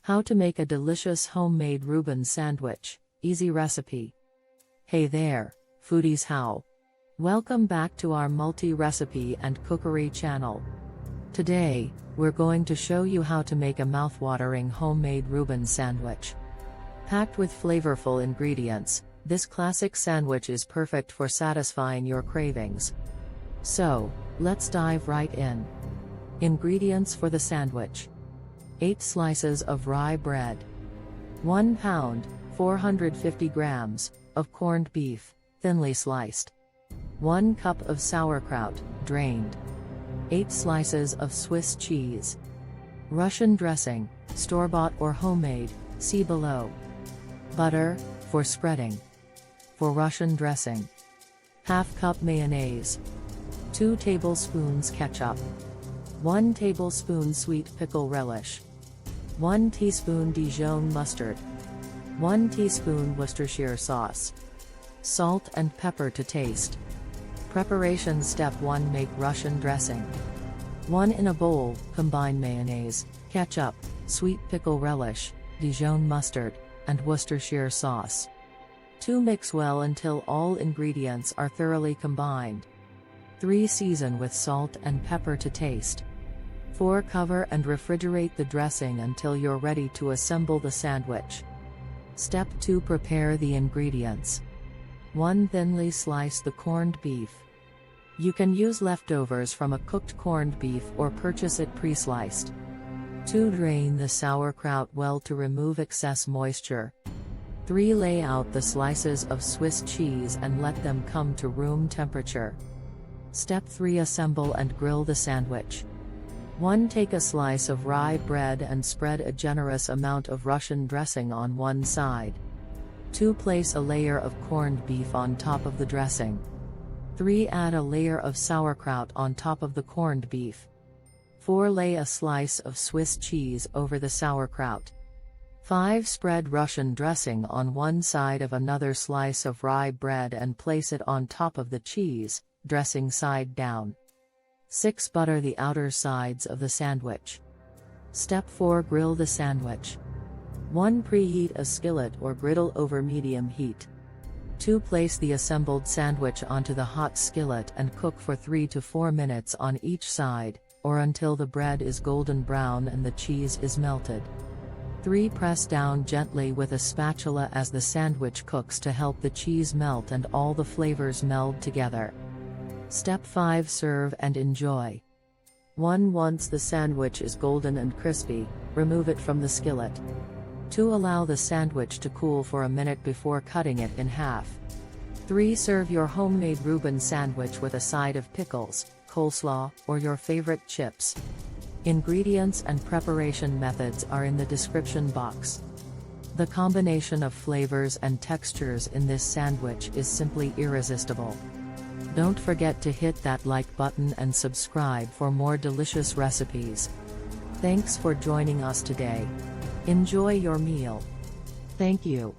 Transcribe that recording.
How to make a delicious homemade Reuben sandwich, easy recipe. Hey there, foodies, how? Welcome back to our multi-recipe and cookery channel. Today, we're going to show you how to make a mouth-watering homemade Reuben sandwich. Packed with flavorful ingredients, this classic sandwich is perfect for satisfying your cravings. So, let's dive right in. Ingredients for the sandwich: 8 slices of rye bread, 1 pound, 450 grams, of corned beef, thinly sliced, 1 cup of sauerkraut, drained, 8 slices of Swiss cheese, Russian dressing, store-bought or homemade, see below, butter, for spreading, for Russian dressing, ½ cup mayonnaise, 2 tablespoons ketchup, 1 tablespoon sweet pickle relish, 1 teaspoon Dijon mustard, 1 teaspoon Worcestershire sauce, salt and pepper to taste. Preparation step 1: make Russian dressing. 1 in a bowl, combine mayonnaise, ketchup, sweet pickle relish, Dijon mustard, and Worcestershire sauce. 2 mix well until all ingredients are thoroughly combined. 3 season with salt and pepper to taste. 4 cover and refrigerate the dressing until you're ready to assemble the sandwich. Step 2: prepare the ingredients. 1. Thinly slice the corned beef. You can use leftovers from a cooked corned beef or purchase it pre-sliced. 2. Drain the sauerkraut well to remove excess moisture. 3. Lay out the slices of Swiss cheese and let them come to room temperature. Step 3: assemble and grill the sandwich. 1. Take a slice of rye bread and spread a generous amount of Russian dressing on one side. 2. Place a layer of corned beef on top of the dressing. 3. Add a layer of sauerkraut on top of the corned beef. 4. Lay a slice of Swiss cheese over the sauerkraut. 5. Spread Russian dressing on one side of another slice of rye bread and place it on top of the cheese, dressing side down. 6. Butter the outer sides of the sandwich. Step 4: grill the sandwich. 1. Preheat a skillet or griddle over medium heat. 2. Place the assembled sandwich onto the hot skillet and cook for 3 to 4 minutes on each side, or until the bread is golden brown and the cheese is melted. 3. Press down gently with a spatula as the sandwich cooks to help the cheese melt and all the flavors meld together. Step 5: serve and enjoy. 1. Once the sandwich is golden and crispy, remove it from the skillet. 2. Allow the sandwich to cool for a minute before cutting it in half. 3. Serve your homemade Reuben sandwich with a side of pickles, coleslaw, or your favorite chips. Ingredients and preparation methods are in the description box. The combination of flavors and textures in this sandwich is simply irresistible. Don't forget to hit that like button and subscribe for more delicious recipes. Thanks for joining us today. Enjoy your meal. Thank you.